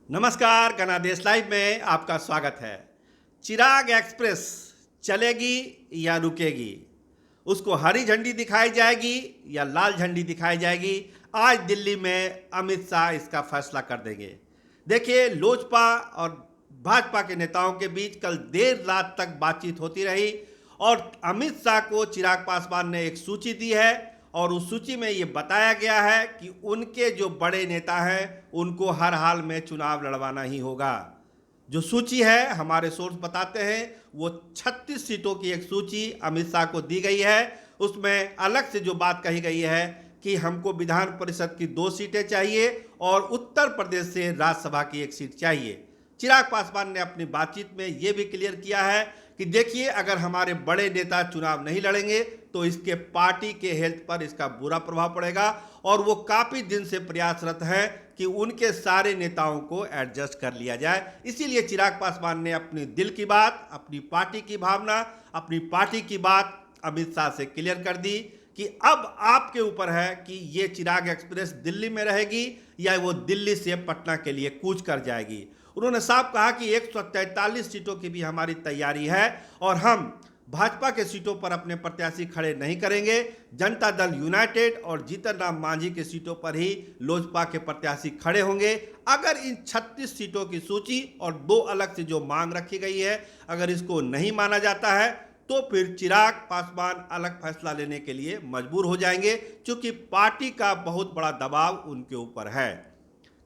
नमस्कार, गणादेश लाइव में आपका स्वागत है। चिराग एक्सप्रेस चलेगी या रुकेगी, उसको हरी झंडी दिखाई जाएगी या लाल झंडी दिखाई जाएगी, आज दिल्ली में अमित शाह इसका फैसला कर देंगे। देखिए, लोजपा और भाजपा के नेताओं के बीच कल देर रात तक बातचीत होती रही और अमित शाह को चिराग पासवान ने एक सूची दी है और उस सूची में ये बताया गया है कि उनके जो बड़े नेता हैं उनको हर हाल में चुनाव लड़वाना ही होगा। जो सूची है, हमारे सोर्स बताते हैं, वो 36 सीटों की एक सूची अमित शाह को दी गई है। उसमें अलग से जो बात कही गई है कि हमको विधान परिषद की 2 सीटें चाहिए और उत्तर प्रदेश से राज्यसभा की 1 सीट चाहिए। चिराग पासवान ने अपनी बातचीत में ये भी क्लियर किया है कि देखिए, अगर हमारे बड़े नेता चुनाव नहीं लड़ेंगे तो इसके पार्टी के हेल्थ पर इसका बुरा प्रभाव पड़ेगा और वो काफ़ी दिन से प्रयासरत हैं कि उनके सारे नेताओं को एडजस्ट कर लिया जाए। इसीलिए चिराग पासवान ने अपने दिल की बात, अपनी पार्टी की भावना, अपनी पार्टी की बात अमित शाह से क्लियर कर दी कि अब आपके ऊपर है कि ये चिराग एक्सप्रेस दिल्ली में रहेगी या वो दिल्ली से पटना के लिए कूच कर जाएगी। उन्होंने साफ कहा कि 143 सीटों की भी हमारी तैयारी है और हम भाजपा के सीटों पर अपने प्रत्याशी खड़े नहीं करेंगे। जनता दल यूनाइटेड और जीतन राम मांझी के सीटों पर ही लोजपा के प्रत्याशी खड़े होंगे। अगर इन 36 सीटों की सूची और 2 अलग से जो मांग रखी गई है, अगर इसको नहीं माना जाता है तो फिर चिराग पासवान अलग फैसला लेने के लिए मजबूर हो जाएंगे, क्योंकि पार्टी का बहुत बड़ा दबाव उनके ऊपर है।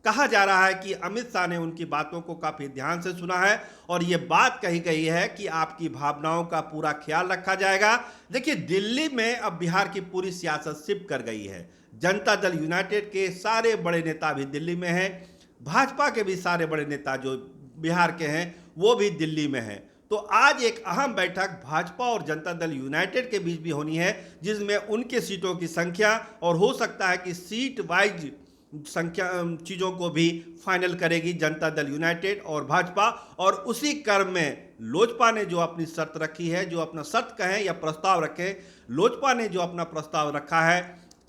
कहा जा रहा है कि अमित शाह ने उनकी बातों को काफ़ी ध्यान से सुना है और ये बात कही गई है कि आपकी भावनाओं का पूरा ख्याल रखा जाएगा। देखिए, दिल्ली में अब बिहार की पूरी सियासत शिफ्ट कर गई है। जनता दल यूनाइटेड के सारे बड़े नेता भी दिल्ली में हैं, भाजपा के भी सारे बड़े नेता जो बिहार के हैं वो भी दिल्ली में हैं। तो आज एक अहम बैठक भाजपा और जनता दल यूनाइटेड के बीच भी होनी है, जिसमें उनके सीटों की संख्या और हो सकता है कि सीट वाइज संख्या चीज़ों को भी फाइनल करेगी जनता दल यूनाइटेड और भाजपा। और उसी क्रम में लोजपा ने जो अपनी शर्त रखी है, जो अपना शर्त कहें या प्रस्ताव रखें, लोजपा ने जो अपना प्रस्ताव रखा है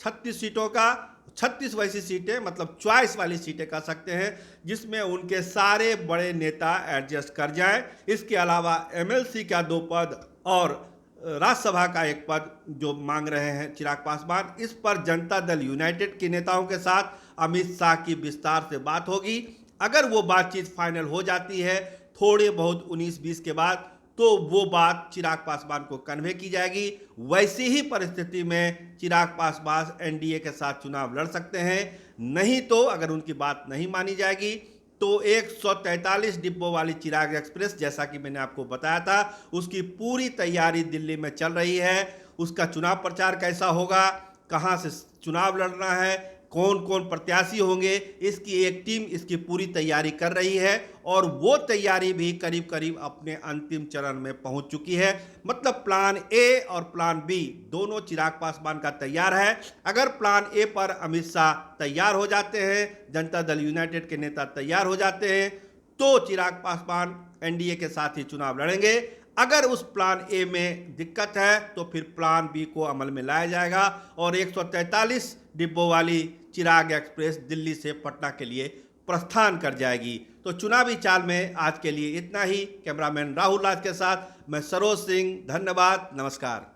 36 सीटों का, 36 वैसी सीटें, मतलब चॉइस वाली सीटें कह सकते हैं, जिसमें उनके सारे बड़े नेता एडजस्ट कर जाएं। इसके अलावा एमएलसी का 2 पद और राज्यसभा का 1 पद जो मांग रहे हैं चिराग पासवान, इस पर जनता दल यूनाइटेड के नेताओं के साथ अमित शाह की विस्तार से बात होगी। अगर वो बातचीत फाइनल हो जाती है थोड़े बहुत 19-20 के बाद, तो वो बात चिराग पासवान को कन्वे की जाएगी। वैसी ही परिस्थिति में चिराग पासवान एनडीए के साथ चुनाव लड़ सकते हैं। नहीं तो अगर उनकी बात नहीं मानी जाएगी तो 143 डिब्बों वाली चिराग एक्सप्रेस, जैसा कि मैंने आपको बताया था, उसकी पूरी तैयारी दिल्ली में चल रही है। उसका चुनाव प्रचार कैसा होगा, कहां से चुनाव लड़ना है, कौन कौन प्रत्याशी होंगे, इसकी एक टीम इसकी पूरी तैयारी कर रही है और वो तैयारी भी करीब करीब अपने अंतिम चरण में पहुंच चुकी है। मतलब प्लान ए और प्लान बी दोनों चिराग पासवान का तैयार है। अगर प्लान ए पर अमित शाह तैयार हो जाते हैं, जनता दल यूनाइटेड के नेता तैयार हो जाते हैं, तो चिराग पासवान एनडीए के साथ ही चुनाव लड़ेंगे। अगर उस प्लान ए में दिक्कत है तो फिर प्लान बी को अमल में लाया जाएगा और 143 डिब्बों वाली चिराग एक्सप्रेस दिल्ली से पटना के लिए प्रस्थान कर जाएगी। तो चुनावी चाल में आज के लिए इतना ही। कैमरामैन राहुल राज के साथ मैं सरोज सिंह, धन्यवाद, नमस्कार।